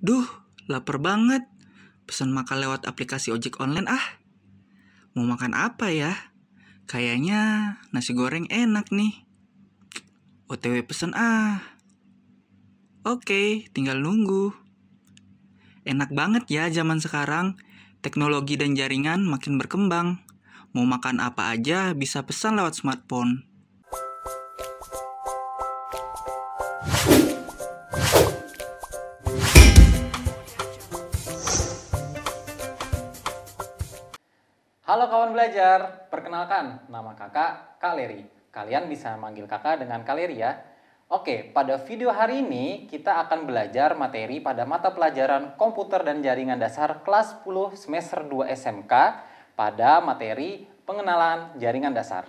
Duh, lapar banget. Pesan makan lewat aplikasi ojek online ah. Mau makan apa ya? Kayaknya nasi goreng enak nih. OTW pesen ah. Oke, tinggal nunggu. Enak banget ya zaman sekarang. Teknologi dan jaringan makin berkembang. Mau makan apa aja bisa pesan lewat smartphone. Halo kawan belajar, perkenalkan nama kakak Kak Leri. Kalian bisa manggil kakak dengan Kak Leri ya. Oke, pada video hari ini kita akan belajar materi pada mata pelajaran Komputer dan Jaringan Dasar kelas 10 semester 2 SMK pada materi pengenalan jaringan dasar.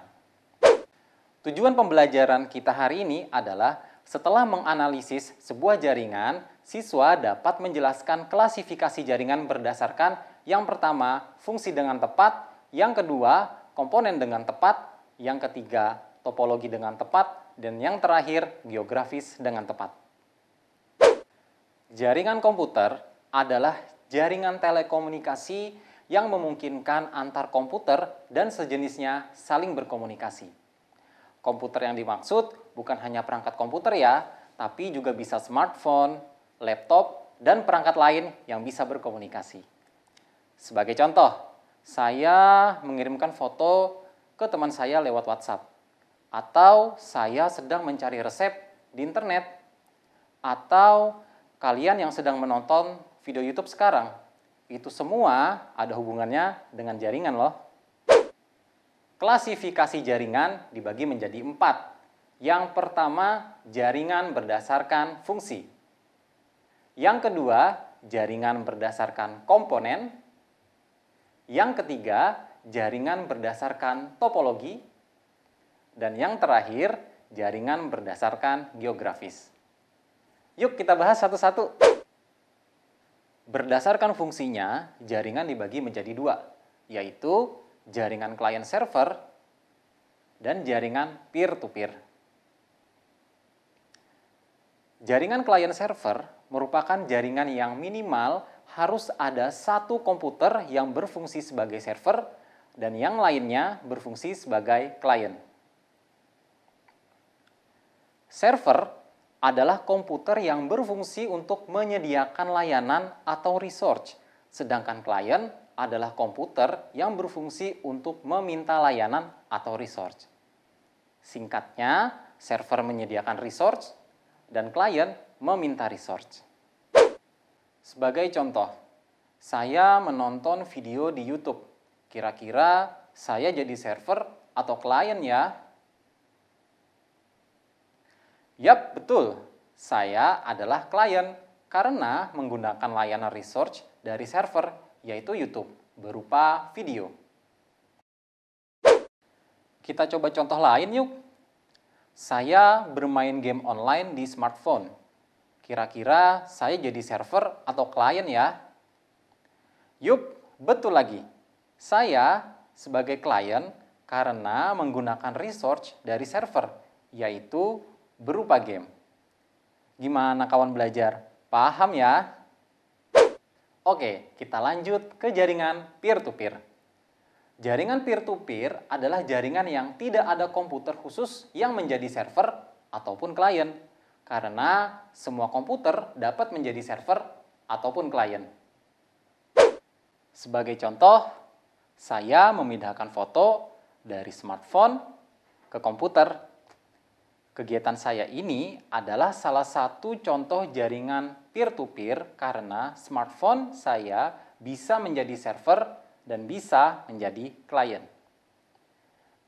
Tujuan pembelajaran kita hari ini adalah setelah menganalisis sebuah jaringan, siswa dapat menjelaskan klasifikasi jaringan berdasarkan yang pertama, fungsi dengan tepat, yang kedua, komponen dengan tepat, yang ketiga, topologi dengan tepat, dan yang terakhir, geografis dengan tepat. Jaringan komputer adalah jaringan telekomunikasi yang memungkinkan antar komputer dan sejenisnya saling berkomunikasi. Komputer yang dimaksud bukan hanya perangkat komputer ya, tapi juga bisa smartphone, laptop, dan perangkat lain yang bisa berkomunikasi. Sebagai contoh, saya mengirimkan foto ke teman saya lewat WhatsApp, atau saya sedang mencari resep di internet, atau kalian yang sedang menonton video YouTube sekarang. Itu semua ada hubungannya dengan jaringan loh. Klasifikasi jaringan dibagi menjadi 4. Yang pertama, jaringan berdasarkan fungsi. Yang kedua, jaringan berdasarkan komponen. Yang ketiga, jaringan berdasarkan topologi. Dan yang terakhir, jaringan berdasarkan geografis. Yuk kita bahas satu-satu. Berdasarkan fungsinya, jaringan dibagi menjadi 2, yaitu jaringan client server dan jaringan peer-to-peer. Jaringan client server merupakan jaringan yang minimal harus ada satu komputer yang berfungsi sebagai server dan yang lainnya berfungsi sebagai klien. Server adalah komputer yang berfungsi untuk menyediakan layanan atau resource, sedangkan klien adalah komputer yang berfungsi untuk meminta layanan atau resource. Singkatnya, server menyediakan resource dan klien meminta resource. Sebagai contoh, saya menonton video di YouTube. Kira-kira saya jadi server atau klien ya? Yap, betul. Saya adalah klien karena menggunakan layanan resource dari server, yaitu YouTube, berupa video. Kita coba contoh lain yuk. Saya bermain game online di smartphone. Kira-kira saya jadi server atau klien ya? Yup, betul lagi. Saya sebagai klien karena menggunakan resource dari server, yaitu berupa game. Gimana kawan belajar? Paham ya? Oke, kita lanjut ke jaringan peer-to-peer. Jaringan peer-to-peer adalah jaringan yang tidak ada komputer khusus yang menjadi server ataupun klien. Karena semua komputer dapat menjadi server ataupun klien. Sebagai contoh, saya memindahkan foto dari smartphone ke komputer. Kegiatan saya ini adalah salah satu contoh jaringan peer-to-peer karena smartphone saya bisa menjadi server dan bisa menjadi klien.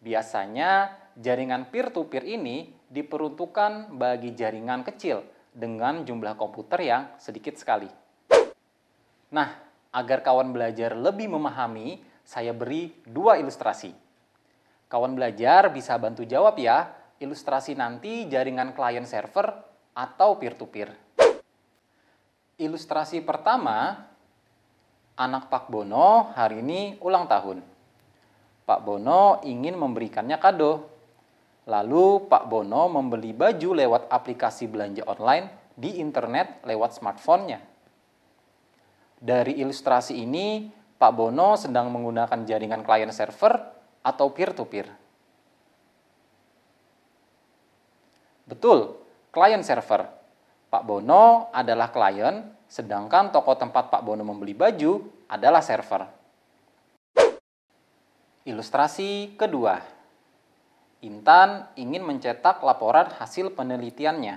Biasanya jaringan peer-to-peer ini diperuntukkan bagi jaringan kecil dengan jumlah komputer yang sedikit sekali. Nah, agar kawan belajar lebih memahami, saya beri 2 ilustrasi. Kawan belajar bisa bantu jawab ya, ilustrasi nanti jaringan client server atau peer-to-peer. Ilustrasi pertama, anak Pak Bono hari ini ulang tahun. Pak Bono ingin memberikannya kado. Lalu Pak Bono membeli baju lewat aplikasi belanja online di internet lewat smartphone-nya. Dari ilustrasi ini, Pak Bono sedang menggunakan jaringan client server atau peer-to-peer. Betul, client server. Pak Bono adalah klien, sedangkan toko tempat Pak Bono membeli baju adalah server. Ilustrasi kedua. Intan ingin mencetak laporan hasil penelitiannya.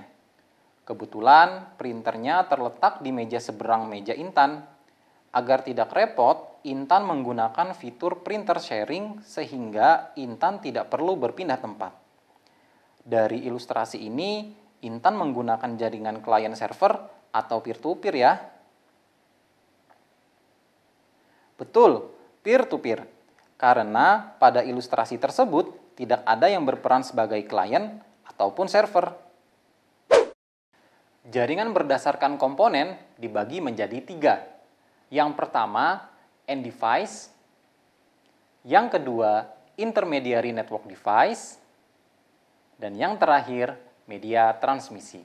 Kebetulan printernya terletak di meja seberang meja Intan. Agar tidak repot, Intan menggunakan fitur printer sharing sehingga Intan tidak perlu berpindah tempat. Dari ilustrasi ini, Intan menggunakan jaringan client server atau peer-to-peer ya. Betul, peer-to-peer. Karena pada ilustrasi tersebut tidak ada yang berperan sebagai klien ataupun server. Jaringan berdasarkan komponen dibagi menjadi 3. Yang pertama, end device. Yang kedua, intermediary network device. Dan yang terakhir, media transmisi.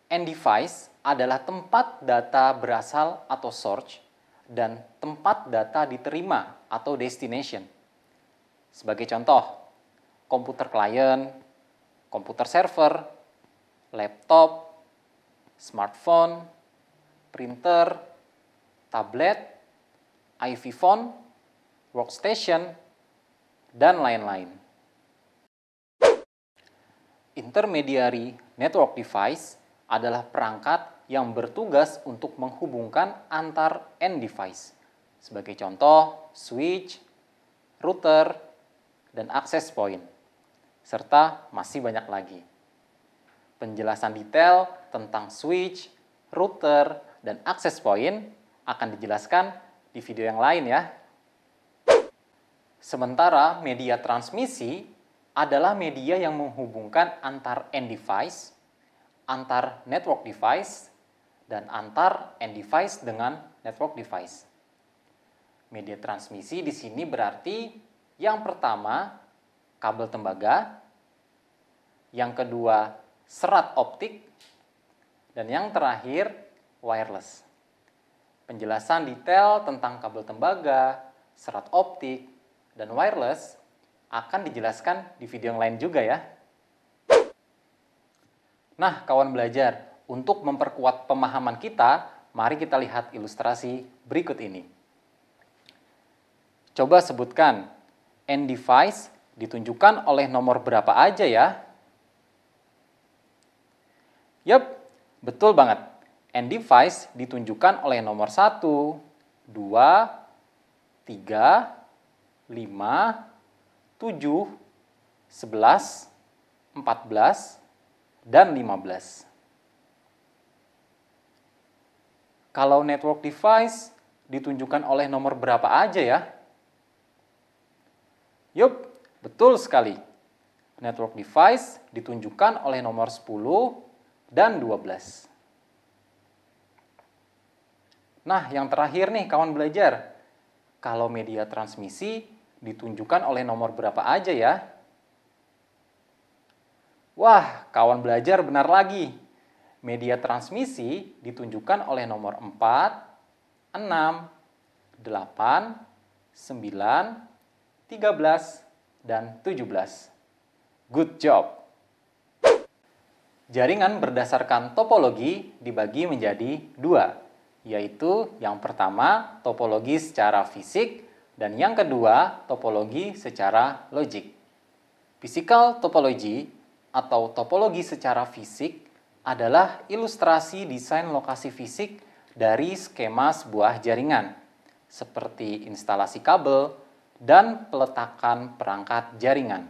End device adalah tempat data berasal atau source dan tempat data diterima atau destination. Sebagai contoh, komputer client, komputer server, laptop, smartphone, printer, tablet, IV phone, workstation, dan lain-lain. Intermediary network device adalah perangkat yang bertugas untuk menghubungkan antar end device. Sebagai contoh, switch, router, dan access point, serta masih banyak lagi. Penjelasan detail tentang switch, router, dan access point akan dijelaskan di video yang lain ya. Sementara media transmisi adalah media yang menghubungkan antar end device, antar network device, dan antar end device dengan network device. Media transmisi di sini berarti yang pertama kabel tembaga, yang kedua serat optik, dan yang terakhir wireless. Penjelasan detail tentang kabel tembaga, serat optik, dan wireless akan dijelaskan di video yang lain juga ya. Nah, kawan belajar, untuk memperkuat pemahaman kita, mari kita lihat ilustrasi berikut ini. Coba sebutkan, end device ditunjukkan oleh nomor berapa aja ya? Yup, betul banget. End device ditunjukkan oleh nomor 1, 2, 3, 5, 7, 11, 14, dan 15. Kalau network device ditunjukkan oleh nomor berapa aja ya? Yup, betul sekali. Network device ditunjukkan oleh nomor 10 dan 12. Nah, yang terakhir nih kawan belajar. Kalau media transmisi ditunjukkan oleh nomor berapa aja ya? Wah, kawan belajar benar lagi. Media transmisi ditunjukkan oleh nomor 4, 6, 8, 9, 13, dan 17. Good job! Jaringan berdasarkan topologi dibagi menjadi 2, yaitu yang pertama topologi secara fisik dan yang kedua topologi secara logik. Physical topology atau topologi secara fisik adalah ilustrasi desain lokasi fisik dari skema sebuah jaringan, seperti instalasi kabel dan peletakan perangkat jaringan.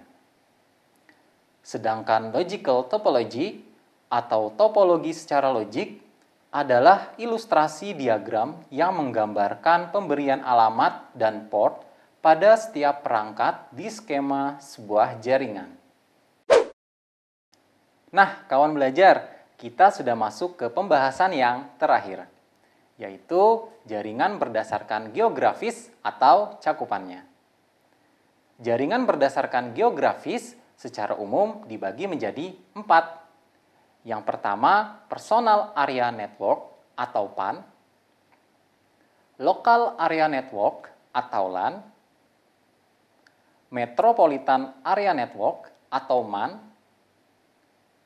Sedangkan logical topology atau topologi secara logik adalah ilustrasi diagram yang menggambarkan pemberian alamat dan port pada setiap perangkat di skema sebuah jaringan. Nah, kawan belajar, kita sudah masuk ke pembahasan yang terakhir, yaitu jaringan berdasarkan geografis atau cakupannya. Jaringan berdasarkan geografis secara umum dibagi menjadi 4. Yang pertama, personal area network atau PAN, Local Area Network atau LAN, Metropolitan Area Network atau MAN,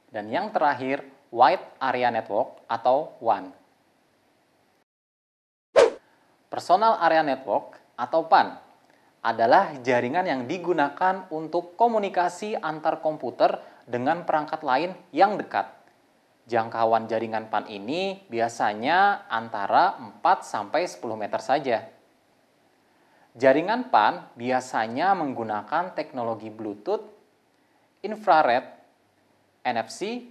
dan yang terakhir Wide Area Network atau WAN. Personal Area Network atau PAN adalah jaringan yang digunakan untuk komunikasi antar komputer dengan perangkat lain yang dekat. Jangkauan jaringan PAN ini biasanya antara 4-10 meter saja. Jaringan PAN biasanya menggunakan teknologi Bluetooth, infrared, NFC,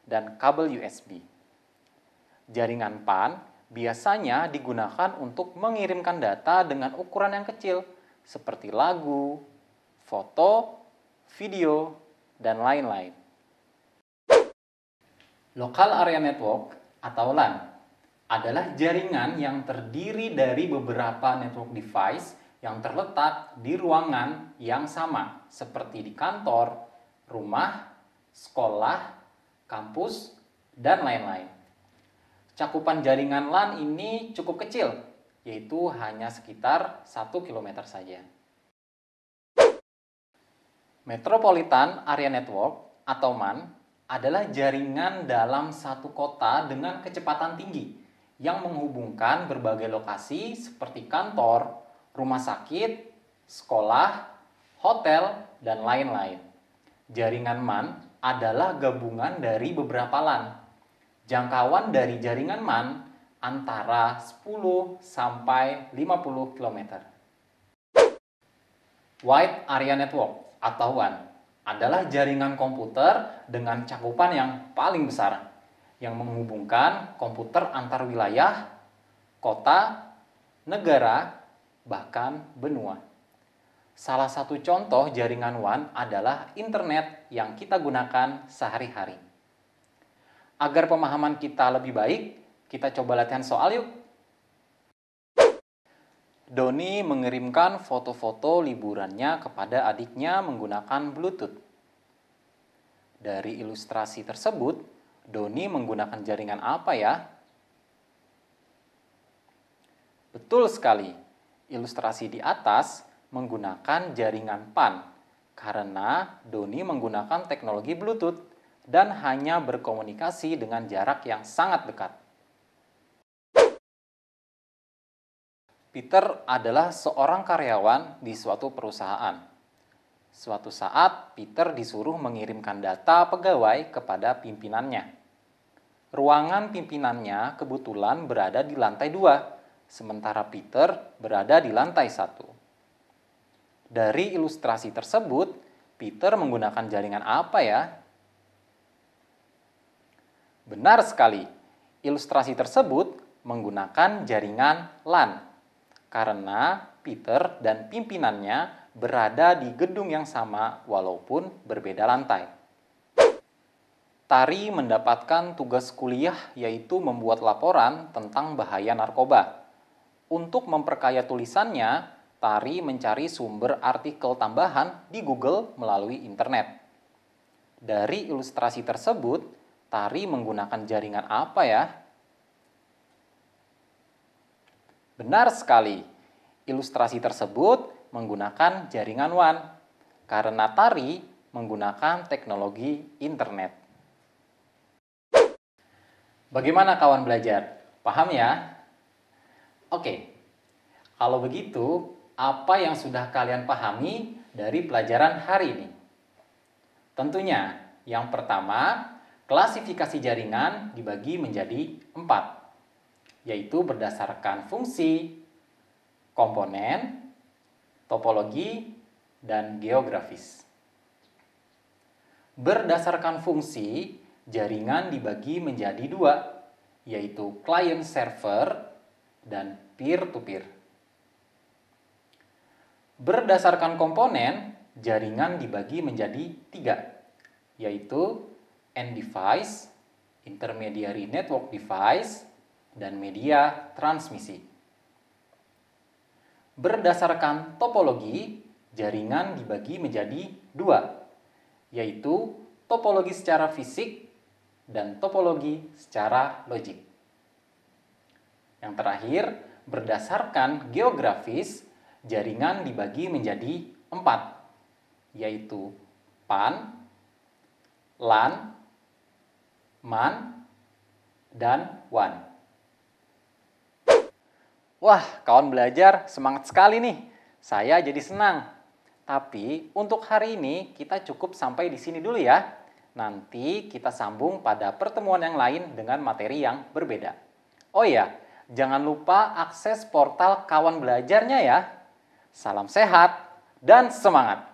dan kabel USB. Jaringan PAN biasanya digunakan untuk mengirimkan data dengan ukuran yang kecil, seperti lagu, foto, video, dan lain-lain. Local Area Network atau LAN adalah jaringan yang terdiri dari beberapa network device yang terletak di ruangan yang sama, seperti di kantor, rumah, sekolah, kampus, dan lain-lain. Cakupan jaringan LAN ini cukup kecil, yaitu hanya sekitar 1 km saja. Metropolitan Area Network atau MAN adalah jaringan dalam satu kota dengan kecepatan tinggi yang menghubungkan berbagai lokasi seperti kantor, rumah sakit, sekolah, hotel, dan lain-lain. Jaringan MAN adalah gabungan dari beberapa LAN. Jangkauan dari jaringan MAN antara 10 sampai 50 km. Wide Area Network atau WAN adalah jaringan komputer dengan cakupan yang paling besar yang menghubungkan komputer antar wilayah, kota, negara, bahkan benua. Salah satu contoh jaringan WAN adalah internet yang kita gunakan sehari-hari. Agar pemahaman kita lebih baik, kita coba latihan soal yuk. Doni mengirimkan foto-foto liburannya kepada adiknya menggunakan Bluetooth. Dari ilustrasi tersebut, Doni menggunakan jaringan apa ya? Betul sekali, ilustrasi di atas menggunakan jaringan PAN karena Doni menggunakan teknologi Bluetooth dan hanya berkomunikasi dengan jarak yang sangat dekat. Peter adalah seorang karyawan di suatu perusahaan. Suatu saat, Peter disuruh mengirimkan data pegawai kepada pimpinannya. Ruangan pimpinannya kebetulan berada di lantai 2, sementara Peter berada di lantai 1. Dari ilustrasi tersebut, Peter menggunakan jaringan apa ya? Benar sekali, ilustrasi tersebut menggunakan jaringan LAN. Karena Peter dan pimpinannya berada di gedung yang sama walaupun berbeda lantai. Tari mendapatkan tugas kuliah yaitu membuat laporan tentang bahaya narkoba. Untuk memperkaya tulisannya, Tari mencari sumber artikel tambahan di Google melalui internet. Dari ilustrasi tersebut, Tari menggunakan jaringan apa ya? Benar sekali, ilustrasi tersebut menggunakan jaringan WAN karena Tari menggunakan teknologi internet. Bagaimana kawan belajar? Paham ya? Oke, kalau begitu, apa yang sudah kalian pahami dari pelajaran hari ini? Tentunya, yang pertama, klasifikasi jaringan dibagi menjadi 4. Yaitu berdasarkan fungsi, komponen, topologi, dan geografis. Berdasarkan fungsi, jaringan dibagi menjadi 2, yaitu client server dan peer-to-peer. Berdasarkan komponen, jaringan dibagi menjadi 3, yaitu end device, intermediary network device, dan media transmisi. Berdasarkan topologi, jaringan dibagi menjadi 2, yaitu topologi secara fisik dan topologi secara logik. Yang terakhir, berdasarkan geografis, jaringan dibagi menjadi 4, yaitu PAN, LAN, MAN, dan WAN. Wah, kawan belajar semangat sekali nih. Saya jadi senang. Tapi untuk hari ini kita cukup sampai di sini dulu ya. Nanti kita sambung pada pertemuan yang lain dengan materi yang berbeda. Oh ya, jangan lupa akses portal kawan belajarnya ya. Salam sehat dan semangat!